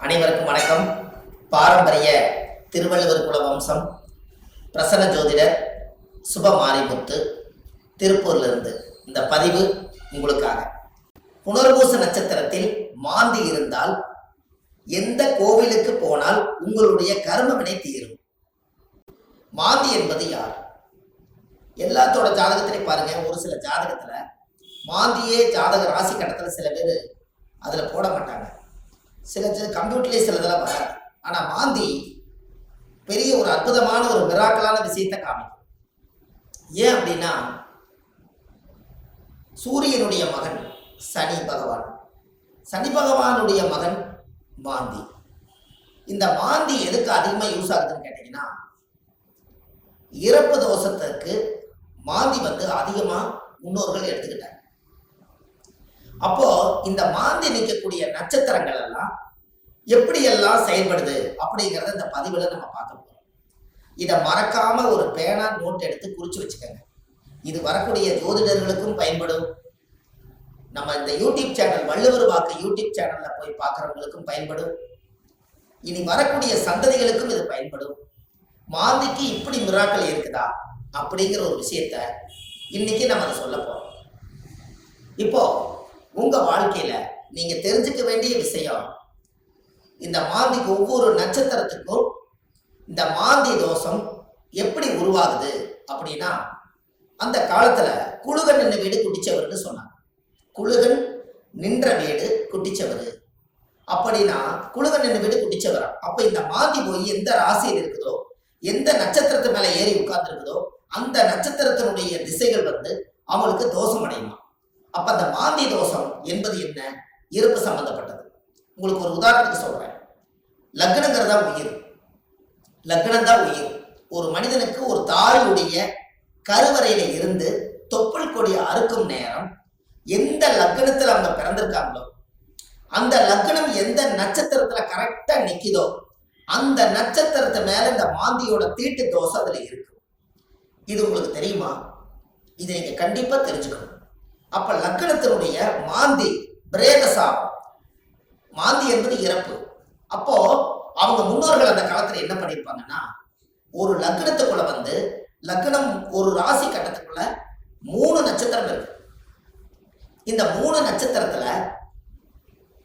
அனைவருக்கும் வணக்கம். பாரம்பரிய திருவள்ளுவர் குல வம்சம் பிரசன்ன ஜோதிடர் சுபமாரிமுத்து திருப்பூர்லிருந்து இந்த பதிவு உங்களுக்காக. புனர்பூச நட்சத்திரத்தில் மாந்தி இருந்தால் எந்த கோவிலுக்கு போனால் உங்களுடைய கர்மவினை தீரும். மாந்தி என்பது யார்? எல்லாத்தோட ஜாதகத்திலையும் பாருங்க, ஒரு சில ஜாதகத்துல மாந்தியே ஜாதக ராசி கட்டத்துல சில பேர் அதுல போட மாட்டாங்க. சில கம்ப்யூட்டர்லேயே சிலதெல்லாம் வராது. ஆனா மாந்தி பெரிய ஒரு அற்புதமான ஒரு மிராக்கலான விஷயத்தை காமிக்கும். ஏன் அப்படின்னா, சூரியனுடைய மகன் சனி பகவான், சனி பகவானுடைய மகன் மாந்தி. இந்த மாந்தி எதுக்கு அதிகமாக யூஸ் ஆகுதுன்னு கேட்டீங்கன்னா, இறப்பு தோஷத்துக்கு மாந்தி அதிகமா முன்னோர்கள் எடுத்துக்கிட்டாங்க. அப்போ இந்த மாந்தி நிற்கக்கூடிய நட்சத்திரங்கள் எல்லாம் எப்படி எல்லாம் செயல்படுது அப்படிங்கிறத இந்த பதிவுல நம்ம பார்க்க போறோம். இதை மறக்காம ஒரு பேனா நோட் எடுத்து குறிச்சு வச்சுக்கோங்க. இது வரக்கூடிய ஜோதிடர்களுக்கும் பயன்படும். நம்ம இந்த யூடியூப் சேனல் வள்ளுவர் வாக்கு யூடியூப் சேனல்ல போய் பார்க்கறவங்களுக்கும் பயன்படும். இனி வரக்கூடிய சந்ததிகளுக்கும் இது பயன்படும். மாந்திக்கு இப்படி மிராக்கள் இருக்குதா அப்படிங்கிற ஒரு விஷயத்த இன்னைக்கு நம்ம அதை சொல்ல போறோம். இப்போ உங்க வாழ்க்கையில நீங்க தெரிஞ்சுக்க வேண்டிய விஷயம், இந்த மாந்திக்கு ஒவ்வொரு நட்சத்திரத்துக்கும் இந்த மாந்தி தோஷம் எப்படி உருவாகுது அப்படின்னா, அந்த காலத்துல குழுகன் நின்ற வீடு குட்டிச்சவர்னு சொன்னாங்க. குழுகன் நின்ற வீடு குட்டிச்சவர் அப்படின்னா குழுகன் நின்ற வீடு குட்டிச்சவர். அப்ப இந்த மாந்தி போய் எந்த ராசியில் இருக்குதோ, எந்த நட்சத்திரத்து மேல ஏறி உட்கார்ந்து இருக்குதோ, அந்த நட்சத்திரத்தினுடைய திசைகள் அவங்களுக்கு தோஷம் அடையுமா. அப்ப அந்த மாந்தி தோஷம் என்பது என்ன? இறப்பு சம்பந்தப்பட்டது. உங்களுக்கு ஒரு உதாரணத்துக்கு சொல்றேன். லக்னங்கிறதா உயிர். லக்னம் தான் உயிர். ஒரு மனிதனுக்கு ஒரு தாயுடைய கருவறையில இருந்து தொப்புள் கொடி அறுக்கும் நேரம் எந்த லக்னத்துல அவங்க பிறந்திருக்காங்களோ, அந்த லக்னம் எந்த நட்சத்திரத்துல கரெக்டா நிக்குதோ, அந்த நட்சத்திரத்து மேல இந்த மாந்தியோட தீட்டு தோஷம் அதுல இருக்கு. இது உங்களுக்கு தெரியுமா? இதை நீங்க கண்டிப்பா தெரிஞ்சுக்கணும். அப்ப லக்னத்தினுடைய மாந்தி பிரேத சாபம். மாந்தி என்பது இறப்பு. அப்போ அவங்க முன்னோர்கள் அந்த காலத்துல என்ன பண்ணிருப்பாங்கன்னா, ஒரு லக்னத்துக்குள்ள லக்னம் ஒரு ராசி கட்டத்துக்குள்ள 3 நட்சத்திரம் இருக்கு. இந்த 3 நட்சத்திரத்துல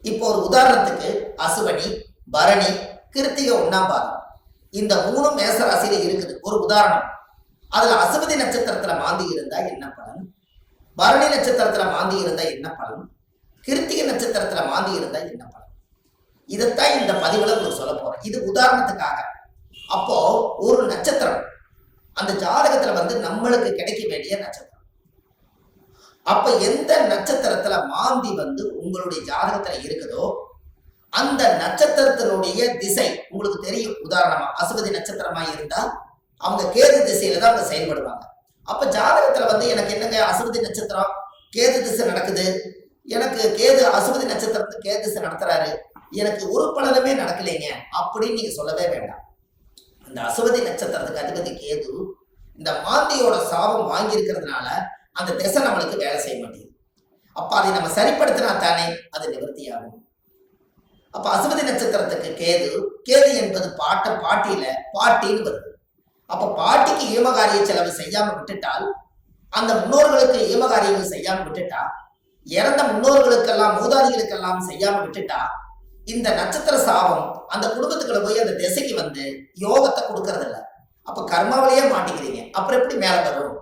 இப்போ ஒரு உதாரணத்துக்கு அசுவனி, பரணி, கிருத்திகை 1ஆம் பாதம், இந்த 3 மேச ராசியில இருக்குது. ஒரு உதாரணம். அதுல அசுவதி நட்சத்திரத்துல மாந்தி இருந்தா என்ன பலன், பரணி நட்சத்திரத்துல மாந்தி இருந்தா என்ன பலன், கிருத்திகை நட்சத்திரத்துல மாந்தி இருந்தா என்ன பலன், இதைத்தான் இந்த பதிவுல உங்களுக்கு சொல்ல போறேன். இது உதாரணத்துக்காக. அப்போ ஒரு நட்சத்திரம் அந்த ஜாதகத்துல நம்மளுக்கு கிடைக்க வேண்டிய நட்சத்திரம். அப்ப எந்த நட்சத்திரத்துல மாந்தி உங்களுடைய ஜாதகத்துல இருக்குதோ, அந்த நட்சத்திரத்தினுடைய திசை உங்களுக்கு தெரியும். உதாரணமா அசுவதி நட்சத்திரமா இருந்தா அவங்க கேது திசையில தான் அவங்க செயல்படுவாங்க. அப்ப ஜாதகத்துல எனக்கு என்னங்க அசுவதி நட்சத்திரம் கேது திசை நடக்குது, எனக்கு கேது அசுவதி நட்சத்திரத்துக்கு கேது திசை நடத்துறாரு, எனக்கு ஒரு பலனுமே நடக்கலைங்க அப்படின்னு நீங்க சொல்லவே வேண்டாம். அந்த அசுவதி நட்சத்திரத்துக்கு அதிபதி கேது இந்த மாந்தியோட சாபம் வாங்கி இருக்கிறதுனால அந்த திசை நம்மளுக்கு வேலை செய்ய மாட்டேங்குது. அப்ப அதை நம்ம சரிப்படுத்தினா தானே அது நிவர்த்தி ஆகும். அப்ப அசுவதி நட்சத்திரத்துக்கு கேது, கேது என்பது பாட்டியில பாட்டின்னு வருது. அப்ப பாட்டிக்கு ஈமகாரிய செலவு செய்யாம விட்டுட்டால், அந்த முன்னோர்களுக்கு ஈமகாரியங்கள் செய்யாம விட்டுட்டா, இறந்த முன்னோர்களுக்கெல்லாம் மூதாதிகளுக்கெல்லாம் செய்யாம விட்டுட்டா, இந்த நட்சத்திர சாபம் அந்த குடும்பத்துக்குள்ள போய் அந்த திசைக்கு யோகத்தை கொடுக்கறது இல்லை. அப்ப கர்மாவிலேயே மாட்டிக்கிறீங்க. அப்புறம் எப்படி மேல வரும்?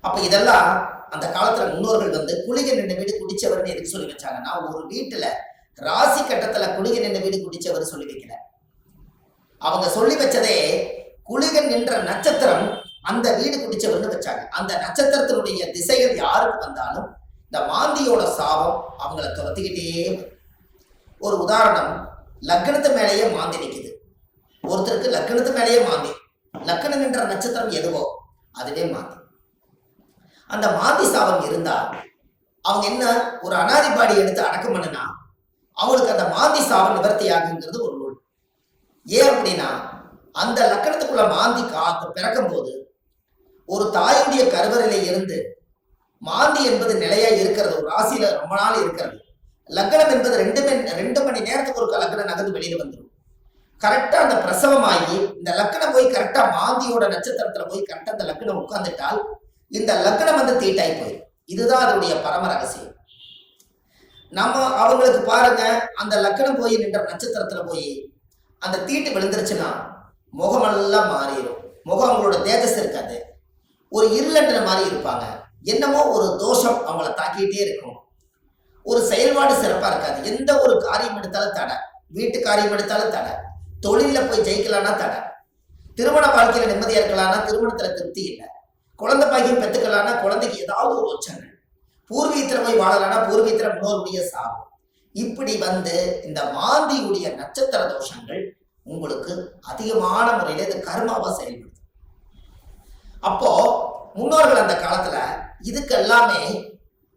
அப்ப இதெல்லாம் அந்த காலத்துல முன்னோர்கள் குளிகை நின்ற வீடு குடிச்சவர்னு எதுக்கு சொல்லி வச்சாங்கன்னா, ஒரு வீட்டுல ராசி கட்டத்துல குளிகை நின்ற வீடு குடிச்சவர் சொல்லி வைக்கல. அவங்க சொல்லி வச்சதே குளிகன் என்ற நட்சத்திரம் அந்த வீடு குடிச்சவர்னு வச்சாங்க. அந்த நட்சத்திரத்தினுடைய திசைகள் யாருக்கு வந்தாலும் இந்த மாந்தியோட சாபம் அவங்கள துரத்திக்கிட்டே. ஒரு உதாரணம், லக்னத்து மேலேயே மாந்தி நிற்குது. ஒருத்தருக்கு லக்னத்து மேலேயே மாந்தி, லக்னம் என்ற நட்சத்திரம் எதுவோ அதுவே மாந்தி. அந்த மாந்தி சாபம் இருந்தா அவங்க என்ன ஒரு அனாதி பாடி எடுத்து அடக்கம் பண்ணுனா அவங்களுக்கு அந்த மாந்தி சாபம் நிவர்த்தி ஆகுங்கிறது ஒரு நூல். ஏன் அப்படின்னா, அந்த லக்கணத்துக்குள்ள மாந்தி பிறக்கும் போது ஒரு தாயுடைய கருவறையில இருந்து மாந்தி என்பது நிலையா இருக்கிறது, ஒரு ராசியில ரொம்ப நாள் இருக்கிறது. லக்னம் என்பது 2 மணி நேரத்துக்கு ஒரு லக்னம் நகர்ந்து வெளியில வந்துடும். கரெக்டா அந்த பிரசவமாகி இந்த லக்னம் போய் கரெக்டா மாந்தியோட நட்சத்திரத்துல போய் கரெக்டா அந்த லக்னம் உட்கார்ந்துட்டால் இந்த லக்னம் வந்து தீட்டாய் போயிடும். இதுதான் அதனுடைய பரம ரகசியம். நம்ம அவங்களுக்கு பாருங்க, அந்த லக்னம் போய் நின்ற நட்சத்திரத்துல போய் அந்த தீட்டு விழுந்துருச்சுன்னா முகமெல்லாம் மாறிடும். முகம் அவங்களோட தேஜஸ் இருக்காது, ஒரு இருளன்ற மாதிரி இருப்பாங்க. என்னமோ ஒரு தோஷம் அவங்கள தாக்கிட்டே இருக்கும். ஒரு செயல்பாடு சிறப்பா இருக்காது. எந்த ஒரு காரியம் எடுத்தாலும் தடை, வீட்டு காரியம் எடுத்தாலும் தடை, தொழில போய் ஜெயிக்கலாம்னா தடை, திருமண வாழ்க்கையில நிம்மதியா இருக்கலாம்னா திருமணத்துல திருப்தி இல்லை, குழந்தை பாக்கியம் பெற்றுக்கலாம்னா குழந்தைக்கு ஏதாவது ஒரு உச்சங்கள், பூர்வீகத்துல போய் வாழலாம்னா பூர்வீகத்துல முன்னோருடைய சாபம். இப்படி வந்து இந்த மாந்தியுடைய நட்சத்திர தோஷங்கள் உங்களுக்கு அதிகமான முறையில இது கர்மாவா செயல்படுது. அப்போ முன்னோர்கள் அந்த காலத்துல இதுக்கு எல்லாமே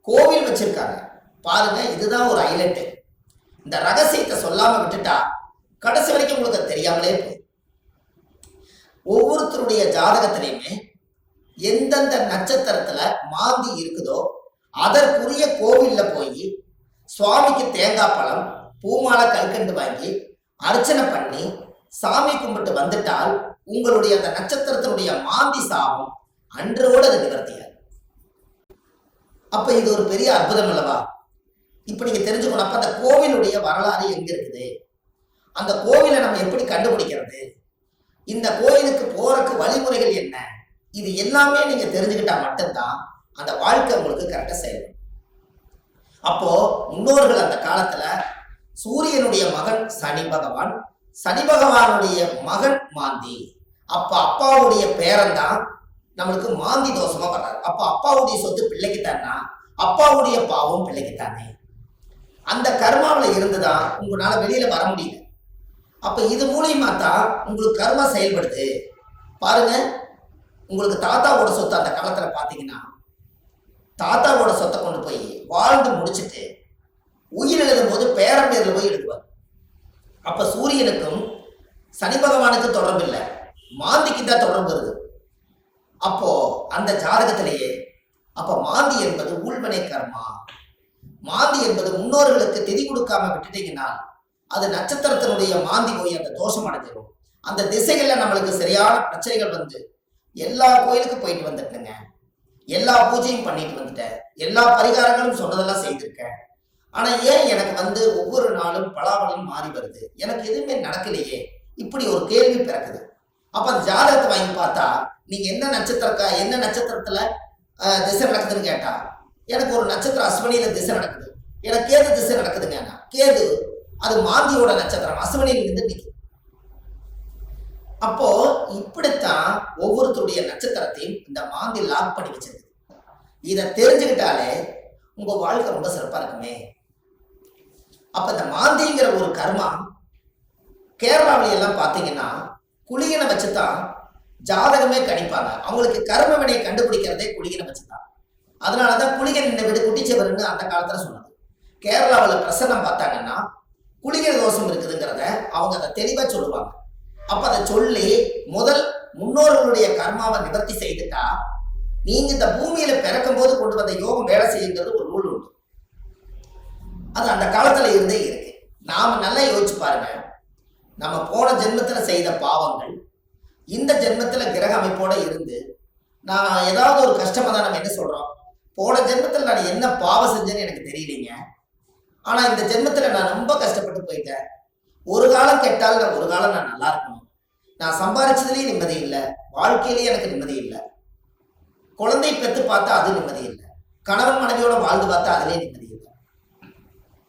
கோவில் வச்சிருக்காங்க பாருங்க. இதுதான் ஒரு ஹைலைட். இந்த ரகசியத்தை சொல்லாம விட்டுட்டா கடைசி வரைக்கும் உங்களுக்கு தெரியாமலே போய் ஒவ்வொருத்தருடைய ஜாதகத்திலையுமே எந்தெந்த நட்சத்திரத்துல மாந்தி இருக்குதோ அதற்குரிய கோவில்ல போய் சுவாமிக்கு தேங்காய் பழம் பூமாலை கல்கண்டு வாங்கி அர்ச்சனை பண்ணி சாமி கும்பிட்டு வந்துட்டால் உங்களுடைய அந்த நட்சத்திரத்தினுடைய மாந்தி சாபம் அன்றோடு அது நிவர்த்தியாது. அப்ப இது ஒரு பெரிய அற்புதம் அல்லவா? இப்ப நீங்க தெரிஞ்சுக்கணும். அப்ப அந்த கோவிலுடைய வரலாறு எங்க இருக்குது, அந்த கோவிலை நம்ம எப்படி கண்டுபிடிக்கிறது, இந்த கோயிலுக்கு போறதுக்கு வழிமுறைகள் என்ன, இது எல்லாமே நீங்க தெரிஞ்சுக்கிட்டா மட்டும்தான் அந்த வாழ்க்கை உங்களுக்கு கரெக்டா செய்யணும். அப்போ முன்னோர்கள் அந்த காலத்துல சூரியனுடைய மகன் சனி பகவான், சனி பகவானுடைய மகன் மாந்தி. அப்ப அப்பாவுடைய பேரன் தான் நம்மளுக்கு மாந்தி தோஷமா வர்றாரு. அப்ப அப்பாவுடைய சொத்து பிள்ளைக்குத்தானா, அப்பாவுடைய பாவம் பிள்ளைக்குத்தானே. அந்த கர்மாவில இருந்துதான் உங்களால வெளியில வர முடியல. அப்ப இது மூலியமா தான் உங்களுக்கு கர்மா செயல்படுது. பாருங்க, உங்களுக்கு தாத்தாவோட சொத்து அந்த காலத்துல பாத்தீங்கன்னா தாத்தாவோட சொத்தை கொண்டு போய் வாழ்ந்து முடிச்சுட்டு உயிர் எழுதும் போது பேரன் பேர்ல போய் எழுதுவார். அப்ப சூரியனுக்கும் சனி பகவானுக்கு தொடர்பு இல்லை, மாந்திக்கு தான் தொடர்பு வருது. அப்போ அந்த ஜாதகத்திலேயே அப்ப மாந்தி என்பது உள்வினை கர்மா. மாந்தி என்பது முன்னோர்களுக்கு திதி கொடுக்காம விட்டுட்டீங்கன்னா அது நட்சத்திரத்தினுடைய மாந்தி போய் அந்த தோஷம் அடைஞ்சிடும். அந்த திசைகள்ல நம்மளுக்கு சரியான பிரச்சனைகள் வந்து எல்லா கோயிலுக்கும் போயிட்டு வந்துட்டேங்க, எல்லா பூஜையும் பண்ணிட்டு வந்துட்டேன், எல்லா பரிகாரங்களும் சொன்னதெல்லாம் செய்திருக்கேன். ஆனா ஏன் எனக்கு வந்து ஒவ்வொரு நாளும் பலாபலம் மாறி வருது, எனக்கு எதுவுமே நடக்கலையே, இப்படி ஒரு கேள்வி பிறக்குது. அப்ப அந்த ஜாதகத்தை வாங்கி பார்த்தா நீங்க என்ன நட்சத்திரத்துல திசை நடக்குதுன்னு கேட்டா எனக்கு ஒரு நட்சத்திரம் அஸ்வினியில திசை நடக்குது, எனக்கு கேது திசை நடக்குதுங்க. கேது அது மாந்தியோட நட்சத்திரம், அஸ்வினியில இருந்து நிற்குது. அப்போ இப்படித்தான் ஒவ்வொருத்தருடைய நட்சத்திரத்தையும் இந்த மாந்தி லாக் பண்ணி வச்சிருக்கு. இதை தெரிஞ்சுக்கிட்டாலே உங்க வாழ்க்கை ரொம்ப சிறப்பா இருக்குமே. அப்ப இந்த மாந்திங்கிற ஒரு கர்மா கேரளாவில எல்லாம் பாத்தீங்கன்னா குளிகனை வச்சுதான் ஜாதகமே கணிப்பாங்க. அவங்களுக்கு கர்ம வினையை கண்டுபிடிக்கிறதே குளிகனை வச்சுதான். அதனாலதான் குளிகன் இந்த வீடு குட்டிச்சவர்னு அந்த காலத்துல சொன்னது. கேரளாவில் பிரசன்னம் பார்த்தாங்கன்னா குளிகை தோஷம் இருக்குதுங்கிறத அவங்க அதை தெளிவா சொல்லுவாங்க. அப்ப அதை சொல்லி முதல் முன்னோர்களுடைய கர்மாவை நிவர்த்தி செய்துட்டா நீங்க இந்த பூமியில பிறக்கும் போது கொண்டு வந்த யோகம் வேலை செய்யுங்கிறது ஒரு நூல் உண்டு. அது அந்த காலத்துல இருந்தே இருக்கு. நாம நல்லா யோசிச்சு பாருங்க, நம்ம போன ஜென்மத்துல செய்த பாவங்கள் இந்த ஜென்மத்துல கிரக அமைப்போட இருந்து நான் ஏதாவது ஒரு கஷ்டமா தான் நம்ம என்ன சொல்றோம், போன ஜென்மத்துல நான் என்ன பாவம் செஞ்சேன்னு எனக்கு தெரியலீங்க, ஆனா இந்த ஜென்மத்துல நான் ரொம்ப கஷ்டப்பட்டு போயிட்டேன், ஒரு காலம் கெட்டால் ஒரு காலம் நான் நல்லா இருக்கணும், நான் சம்பாதிச்சதுலயும் நிம்மதி இல்லை, வாழ்க்கையிலேயே எனக்கு நிம்மதி இல்லை, குழந்தை பெற்று பார்த்தா அது நிம்மதி இல்லை, கணவன் மனைவியோட வாழ்ந்து பார்த்தா அதுலயே நிம்மதி இல்லை,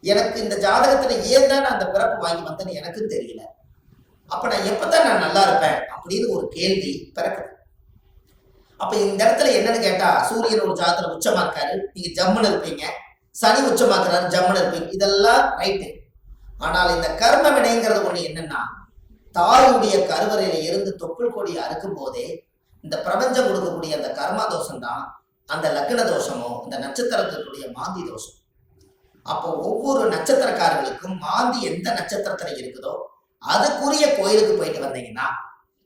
எனக்கு இந்த ஜாதகத்துல ஏன் தான் நான் அந்த பிறப்பு வாங்கி வந்தேன்னு எனக்கும் தெரியல, அப்ப நான் எப்பதான் நான் நல்லா இருப்பேன் அப்படின்னு ஒரு கேள்வி பிறக்குது. அப்ப இந்த இடத்துல என்னன்னு கேட்டா சூரியன் ஒரு ஜாதகத்துல உச்சமா இருக்காரு, நீங்க ஜம்முன்னு இருப்பீங்க, சனி உச்சமாக்குறாரு ஜம்முன்னு இருப்பீங்க, இதெல்லாம் ரைட்டு. ஆனால் இந்த கர்ம வினைங்கிறது ஒண்ணு என்னன்னா தாயுடைய கருவறையில இருந்து தொப்புள் கொடி அறுக்கும் போதே இந்த பிரபஞ்சம் கொடுக்கக்கூடிய அந்த கர்மா தோஷம் தான் அந்த லக்ன தோஷமோ இந்த நட்சத்திரத்தினுடைய மாந்தி தோஷம். அப்போ ஒவ்வொரு நட்சத்திரக்காரர்களுக்கும் மாந்தி எந்த நட்சத்திரத்துல இருக்குதோ அதுக்குரிய கோயிலுக்கு போயிட்டு வந்தீங்கன்னா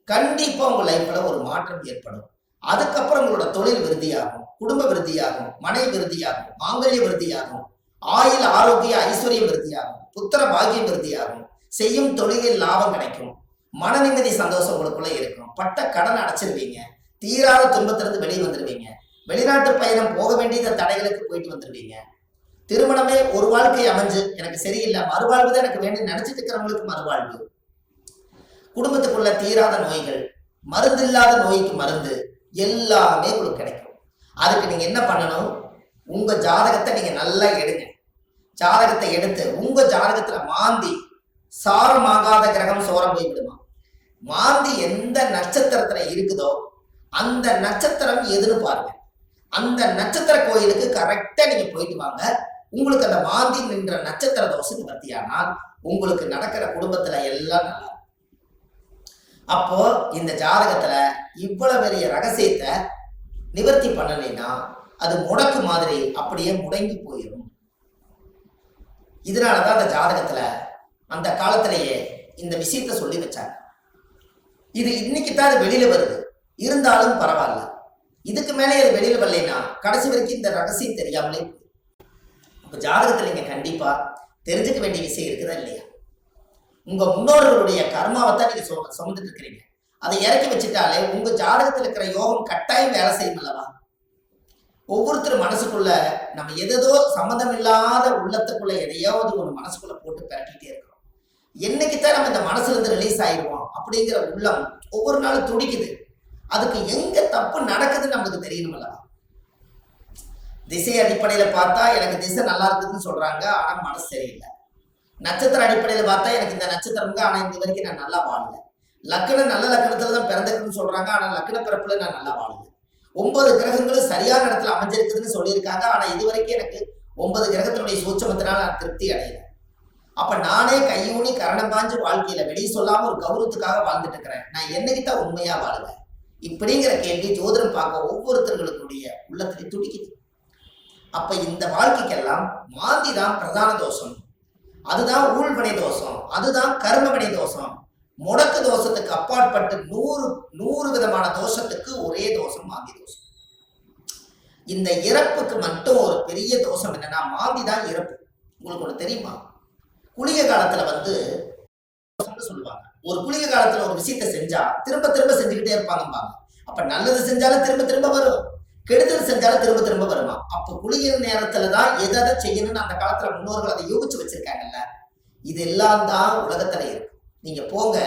கண்டிப்பா உங்க லைஃப்ல ஒரு மாற்றம் ஏற்படும். அதுக்கப்புறம் உங்களோட தொழில் விருத்தியாகும், குடும்ப விருத்தியாகும், மனை விருத்தியாகும், மாங்கல்ய விருத்தியாகும், ஆயுள் ஆரோக்கிய ஐஸ்வர்யம் விருத்தியாகும், புத்திர பாக்கியம் விருத்தியாகும், செய்யும் தொழிலில் லாபம் கிடைக்கும், மன நிம்மதி சந்தோஷம் உங்களுக்குள்ள இருக்கும், பட்ட கடன் அடைச்சிருவீங்க, தீராத துன்பத்திலிருந்து வெளியே வந்துடுவீங்க, வெளிநாட்டு பயணம் போக வேண்டிய தடைகளுக்கு போயிட்டு வந்துடுவீங்க, திருமணமே ஒரு வாழ்க்கை அமைஞ்சு எனக்கு சரியில்லை, மறுவாழ்வு தான் எனக்கு வேண்டி நினைச்சிட்டு இருக்கிறவங்களுக்கு மறுவாழ்வு, குடும்பத்துக்குள்ள தீராத நோய்கள், மருந்து இல்லாத நோய்க்கு மருந்து, எல்லாமே உங்களுக்கு கிடைக்கும். அதுக்கு நீங்க என்ன பண்ணணும், உங்க ஜாதகத்தை நீங்க நல்லா எடுங்க. ஜாதகத்தை எடுத்து உங்க ஜாதகத்துல மாந்தி சாரமாகாத கிரகம் சோரம் போய் விடுமா, மாந்தி எந்த நட்சத்திரத்துல இருக்குதோ அந்த நட்சத்திரம் எதுன்னு பாருங்க. அந்த நட்சத்திர கோயிலுக்கு கரெக்டா நீங்க போயிட்டு வாங்க. உங்களுக்கு அந்த மாந்தி நின்ற நட்சத்திர தோஷம் நிவர்த்தியானால் உங்களுக்கு நடக்கிற குடும்பத்துல எல்லாம் நல்லா. அப்போ இந்த ஜாதகத்துல இவ்வளவு பெரிய ரகசியத்தை நிவர்த்தி பண்ணலைன்னா அது முடக்கு மாதிரி அப்படியே முடங்கி போயிடும். இதனாலதான் அந்த ஜாதகத்துல அந்த காலத்திலேயே இந்த விஷயத்த சொல்லி வச்சாங்க. இது இன்னைக்கு தான் அது வெளியில வருது, இருந்தாலும் பரவாயில்ல. இதுக்கு மேலே அது வெளியில வரலைன்னா கடைசி வரைக்கும் இந்த ரகசியம் தெரியாமலே. இப்ப ஜாதகத்துல நீங்க கண்டிப்பா தெரிஞ்சுக்க வேண்டிய விஷயம் இருக்குதா இல்லையா? உங்க முன்னோர்களுடைய கர்மாவை தான் நீங்க சுமந்துட்டு இருக்கிறீங்க. அதை இறக்கி வச்சுட்டாலே உங்க ஜாதகத்தில் இருக்கிற யோகம் கட்டாயம் வேலை செய்யும் அல்லவா? ஒவ்வொருத்தரும் மனசுக்குள்ள நம்ம எதோ சம்மந்தம் இல்லாத உள்ளத்துக்குள்ள எதையாவது ஒரு மனசுக்குள்ள போட்டு பரட்டிட்டே இருக்கிறோம். என்னைக்குத்தான் நம்ம இந்த மனசுல இருந்து ரிலீஸ் ஆயிடுவோம் அப்படிங்கிற உள்ளம் ஒவ்வொரு நாளும் துடிக்குது. அதுக்கு எங்க தப்பு நடக்குதுன்னு நமக்கு தெரியணும் அல்லவா? திசை அடிப்படையில பார்த்தா எனக்கு திசை நல்லா இருக்குதுன்னு சொல்றாங்க, ஆனா மனசு சரியில்லை. நட்சத்திர அடிப்படையில பார்த்தா எனக்கு இந்த நட்சத்திரங்க, ஆனா இந்த வரைக்கும் நான் நல்லா வாழல. லக்கணம் நல்ல லக்கணத்துல தான் பிறந்திருக்குன்னு சொல்றாங்க, ஆனா லக்கண பிறப்புல நான் நல்லா வாழல. 9 கிரகங்களும் சரியான இடத்துல அமைஞ்சிருக்குதுன்னு சொல்லியிருக்காங்க, ஆனா இது வரைக்கும் எனக்கு 9 கிரகத்தினுடைய சூட்சமத்தினால நான் திருப்தி அடையல. அப்ப நானே கையூனி கரணம் பாஞ்சு வாழ்க்கையில வெளியே சொல்லாம ஒரு கௌரவத்துக்காக வாழ்ந்துட்டு இருக்கிறேன். நான் என்னைக்குத்தான் உண்மையா வாழுவேன் இப்படிங்கிற கேள்வி ஜோதிடம் பார்க்க ஒவ்வொருத்தர்களுடைய உள்ளத்திலே துடிக்குது. அப்ப இந்த வாழ்க்கைக்கெல்லாம் மாந்தி தான் பிரதான தோஷம், அதுதான் ஊழ்வினை தோஷம், அதுதான் கர்மவினை தோஷம். முடக்கு தோஷத்துக்கு அப்பாற்பட்டு 100 விதமான தோஷத்துக்கு ஒரே தோஷம் மாந்தி தோஷம். இந்த இறப்புக்கு மட்டும் ஒரு பெரிய தோஷம் என்னன்னா மாந்தி தான் இறப்பு. உங்களுக்கு ஒண்ணு தெரியுமா? குளிகை காலத்துல சொல்லுவாங்க, ஒரு குளிகை காலத்துல ஒரு விஷயத்தை செஞ்சா திரும்ப திரும்ப செஞ்சுக்கிட்டே இருப்பாங்கம்பாங்க. அப்ப நல்லது செஞ்சாலும் திரும்ப திரும்ப வரும், கெடுதல் செஞ்சாலும் திரும்ப திரும்ப வருமா? அப்ப குளிகை நேரத்துலதான் எதை செய்யணும்னு அந்த காலத்துல முன்னோர்கள் அதை யோகிச்சு வச்சிருக்காங்கல்ல. இது எல்லாம் தான் உலகத்துல இருக்கு. நீங்க போங்க,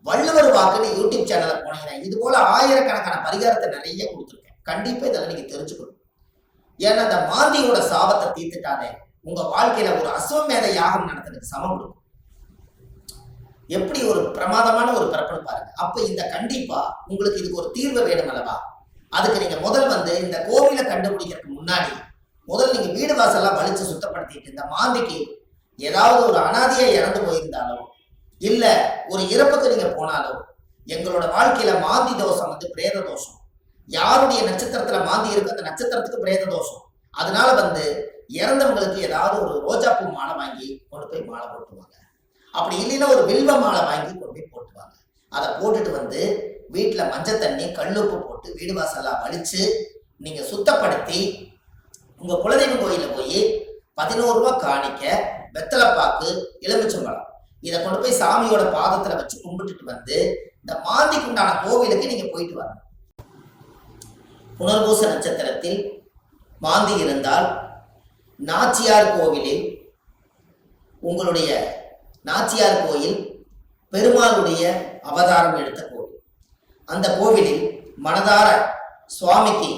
வள்ளுவர் வாக்குன்னு யூடியூப் சேனல்ல போனீங்கன்னா இது போல ஆயிரக்கணக்கான பரிகாரத்தை நிறைய கொடுத்துருக்கேன். கண்டிப்பா இதெல்லாம் நீங்க தெரிஞ்சுக்கணும். ஏன்னா அந்த மாந்தியோட சாபத்தை தீர்த்துட்டாலே உங்க வாழ்க்கையில ஒரு அஸ்வமேத யாகம் நடத்துறதுக்கு சமம் கொடுக்கும். எப்படி ஒரு பிரமாதமான ஒரு பிறப்புன்னு பாருங்க. அப்ப இந்த கண்டிப்பா உங்களுக்கு இதுக்கு ஒரு தீர்வு வேணும் அல்லவா? அதுக்கு நீங்க முதல் இந்த கோவிலை கண்டுபிடிக்கிறதுக்கு முன்னாடி முதல் நீங்க வீடு வாசல்லாம் வலிச்சு சுத்தப்படுத்திட்டு, இந்த மாந்திக்கு ஏதாவது ஒரு அனாதையா இறந்து போயிருந்தாலோ இல்ல ஒரு இறப்புக்கு நீங்க போனாலோ, எங்களோட வாழ்க்கையில மாந்தி தோஷம் பிரேத தோஷம். யாருடைய நட்சத்திரத்துல மாந்தி இருக்கு அந்த நட்சத்திரத்துக்கு பிரேத தோஷம். அதனால இறந்தவங்களுக்கு ஏதாவது ஒரு ரோஜாப்பூ மாலை வாங்கி கொண்டு போய் மாலை போட்டுவாங்க. அப்படி இல்லைன்னா ஒரு வில்வ மாலை வாங்கி கொண்டு போய் போட்டுவாங்க. அதை போட்டுட்டு வீட்டுல மஞ்சள் தண்ணி கல்லுப்பு போட்டு வீடு வாசல்லாம் வலிச்சு நீங்க சுத்தப்படுத்தி உங்க குலதெய்வம் கோயில போய் 11 ரூபாய் காணிக்க, வெத்தலைப்பாக்கு, எலுமிச்சம்பழம் இதை கொண்டு போய் சாமியோட பாதத்துல வச்சு கும்பிட்டுட்டு இந்த மாந்திக்கு உண்டான கோவிலுக்கு நீங்க போயிட்டு வரணும். புனர்பூச நட்சத்திரத்தில் மாந்தி இருந்தால் நாச்சியார் கோவிலில், உங்களுடைய நாச்சியார் கோயில் பெருமாளுடைய அவதாரம் எடுத்த கோவில், அந்த கோவிலில் மனதார சுவாமிக்கு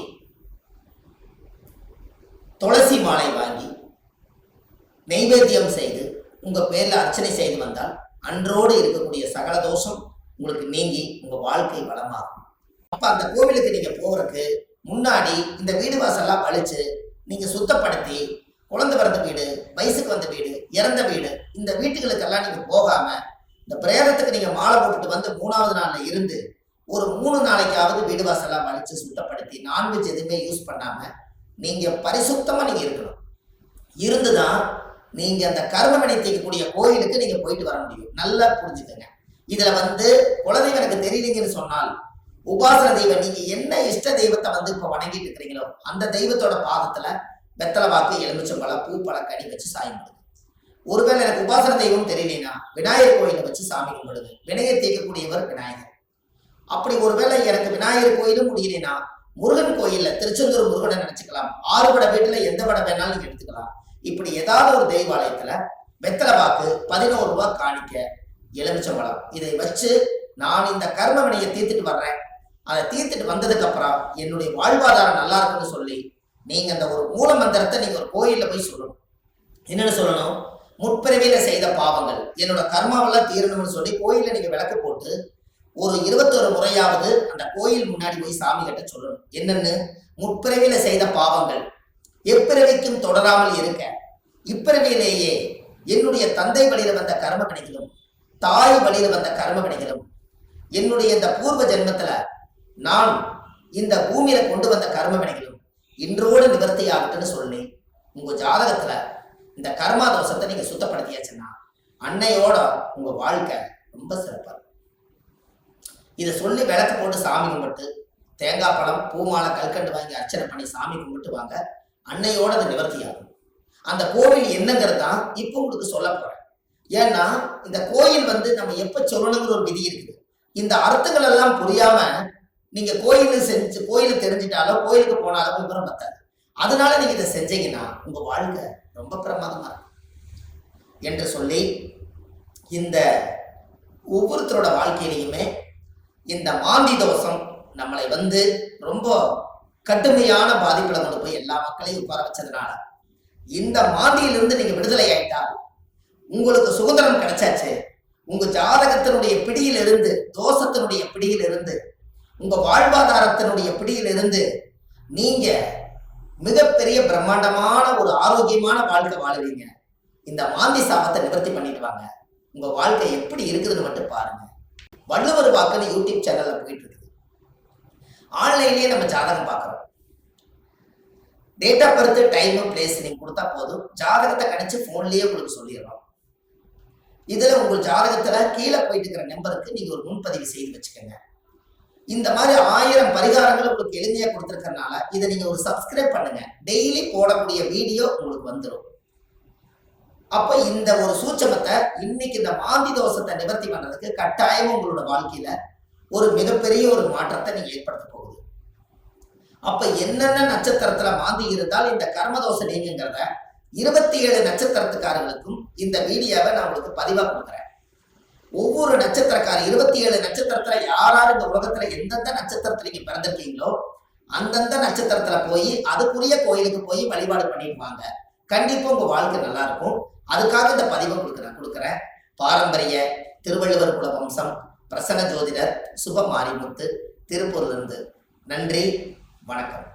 துளசி மாலை வாங்கி நெய்வேத்தியம் செய்து உங்க பேர்ல அர்ச்சனை செய்து வந்தால் அன்றோடு இருக்கக்கூடிய சகல தோஷம் உங்களுக்கு நீங்கி உங்க வாழ்க்கை வளமாகும். அப்ப அந்த கோவிலுக்கு நீங்க போறதுக்கு முன்னாடி இந்த வீடு வாசல்லாம் வலிச்சு நீங்க சுத்தப்படுத்தி, குழந்தை பிறந்த வீடு, வயசுக்கு வந்த வீடு, இறந்த வீடு, இந்த வீட்டுகளுக்கெல்லாம் நீங்க போகாம இந்த பிரேதத்துக்கு நீங்க மாலை போட்டுட்டு 3வது நாள்ல இருந்து ஒரு 3 நாளைக்காவது வீடு வாசல்லாம் வலிச்சு சுத்தப்படுத்தி நான்வெஜ் எதுவுமே யூஸ் பண்ணாம நீங்க பரிசுத்தமா நீங்க இருக்கணும். இருந்துதான் நீங்க அந்த கர்மவினை தீர்க்கக்கூடிய கோயிலுக்கு நீங்க போயிட்டு வர முடியும். நல்லா புரிஞ்சுக்கங்க. இதுல குலதெய்வம் எனக்கு தெரியலீங்கன்னு சொன்னால் உபாசன தெய்வம், நீங்க என்ன இஷ்ட தெய்வத்தை இப்ப வணங்கிட்டு இருக்கிறீங்களோ அந்த தெய்வத்தோட பாதத்துல வெத்தலை வாக்கு, எலுமிச்சம்பழம், பூ, பழம், கனி வச்சு சாமி கும்பிடுங்க. ஒருவேளை எனக்கு உபாசன தெய்வம் தெரியலனா விநாயகர் கோயிலை வச்சு சாமி கும்பிடுங்க. வினையை தீர்க்கக்கூடியவர் விநாயகர். அப்படி ஒருவேளை எனக்கு விநாயகர் கோயிலும் முடியலனா முருகன் கோயில்ல திருச்செந்தூர் முருகனை நினைச்சுக்கலாம். 6 பட வீட்டுல எந்த படம் வேணாலும் நீங்க எடுத்துக்கலாம். இப்படி ஏதாவது ஒரு தெய்வாலயத்துல வெத்தலை வாக்கு, 11 ரூபாய் காணிக்க, எலுமிச்சம்பழம் இதை வச்சு நான் இந்த கர்ம வினையை தீர்த்துட்டு வர்றேன், அதை தீர்த்துட்டு வந்ததுக்கு அப்புறம் என்னுடைய வாழ்வாதாரம் நல்லா இருக்குன்னு சொல்லி நீங்க அந்த ஒரு மூல மந்திரத்தை நீங்க ஒரு கோயில்ல போய் சொல்லணும். என்னன்னு சொல்லணும்? முற்பிறவியில செய்த பாவங்கள் என்னோட கர்மாவெல்லாம் தீரணும்னு சொல்லி கோயில்ல நீங்க விளக்கு போட்டு ஒரு 21 முறையாவது அந்த கோயில் முன்னாடி போய் சாமி கிட்ட சொல்லணும். என்னன்னு? முற்பிறவியில செய்த பாவங்கள் எப்பிறவிக்கும் தொடராமல் இருக்க, இப்பிறவியிலேயே என்னுடைய தந்தை வழியில வந்த கர்ம வினைகளும், தாய் வழியில வந்த கர்ம வினைகளும், என்னுடைய இந்த பூர்வ ஜென்மத்துல நான் இந்த பூமியில கொண்டு வந்த கர்ம வினைகளும் இன்றோடு நிவர்த்தி ஆகட்டுன்னு சொல்லி உங்க ஜாதகத்துல இந்த கர்மா தோஷத்தை நீங்க சுத்தப்படுத்தியாச்சுன்னா அன்னையோட உங்க வாழ்க்கை ரொம்ப சிறப்பா இருக்கும். இதை சொல்லி விளக்கு போட்டு சாமி கும்பிட்டு தேங்காய் பழம், பூமாலை, கல்கண்டு வாங்கி அர்ச்சனை பண்ணி சாமி கும்பிட்டு வாங்க. அன்னையோட அது நிவர்த்தி ஆகும். அந்த கோவில் என்னங்கிறது தான் இப்போ உங்களுக்கு சொல்ல போறேன். ஏன்னா இந்த கோயில் நம்ம எப்ப சொல்லணுங்கிற ஒரு விதி இருக்குது. இந்த அர்த்தங்கள் எல்லாம் புரியாம நீங்க கோயிலுக்கு தெரிஞ்சிட்டாலோ கோயிலுக்கு போனாலும் விவரம் பத்தாது. அதனால நீங்க இதை செஞ்சீங்கன்னா உங்க வாழ்க்கை ரொம்ப பிரமாதமா இருக்கும் என்று சொல்லி இந்த ஒவ்வொருத்தரோட வாழ்க்கையிலையுமே இந்த மாந்தி தோஷம் நம்மளை ரொம்ப கடுமையான பாதிப்புல கொண்டு போய் எல்லா மக்களையும் உட்கார வச்சதுனால இந்த மாந்தியிலிருந்து நீங்க விடுதலை ஆயிட்டால் உங்களுக்கு சுதந்திரம் கிடைச்சாச்சு. உங்க ஜாதகத்தினுடைய பிடியிலிருந்து, தோஷத்தினுடைய பிடியிலிருந்து, உங்க வாழ்வாதாரத்தினுடைய பிடியிலிருந்து நீங்க மிகப்பெரிய பிரம்மாண்டமான ஒரு ஆரோக்கியமான வாழ்க்கை வாழுவீங்க. இந்த மாந்தி சாபத்தை நிவர்த்தி பண்ணிட்டு வாங்க. உங்க வாழ்க்கை எப்படி இருக்குதுன்னு மட்டும் பாருங்க. வள்ளுவர் வாக்குன்னு யூடியூப் சேனல்ல போயிட்டு இருக்குது. ஆன்லைன்லயே நம்ம ஜாதகம் பார்க்கிறோம். Date of birth, time, place நீங்க கொடுத்தா போதும், ஜாதகத்தை கணிச்சு போன்லயே உங்களுக்கு சொல்லிடுறோம். இதுல உங்க ஜாதகத்துல கீழே போயிட்டு இருக்கிற நம்பருக்கு நீங்க ஒரு முன்பதிவு செய்து வச்சுக்கோங்க. இந்த மாதிரி 1000 பரிகாரங்கள் உங்களுக்கு எளிமையா கொடுத்துருக்கறனால இதை நீங்க ஒரு சப்ஸ்கிரைப் பண்ணுங்க. டெய்லி போடக்கூடிய வீடியோ உங்களுக்கு வந்துடும். அப்ப இந்த ஒரு சூட்சமத்தை இன்னைக்கு இந்த மாந்தி தோஷத்தை நிவர்த்தி பண்றதுக்கு கட்டாயம் உங்களோட வாழ்க்கையில ஒரு மிகப்பெரிய ஒரு மாற்றத்தை நீங்க ஏற்படுத்த போகுது. அப்ப என்னென்ன நட்சத்திரத்துல மாந்தி இருந்தால் இந்த கர்மதோஷம் நீங்கிறத 27 நட்சத்திரத்துக்காரர்களுக்கும் இந்த வீடியோவை நான் உங்களுக்கு பதிவா கொடுக்குறேன். ஒவ்வொரு நட்சத்திரக்கார 27 நட்சத்திரத்துல யாராரு இந்த உலகத்துல எந்தெந்த நட்சத்திரத்துல நீங்க பிறந்திருக்கீங்களோ அந்தந்த நட்சத்திரத்துல போய் அதுக்குரிய கோயிலுக்கு போய் வழிபாடு பண்ணிடுவாங்க. கண்டிப்பா உங்க வாழ்க்கை நல்லா இருக்கும். அதுக்காக இந்த பதிவை கொடுக்குறேன். பாரம்பரிய திருவள்ளுவர் குல வம்சம், பிரசன்ன ஜோதிடர் சுப மாரிமுத்து, திருப்பூர்ல இருந்து. நன்றி, வணக்கம்.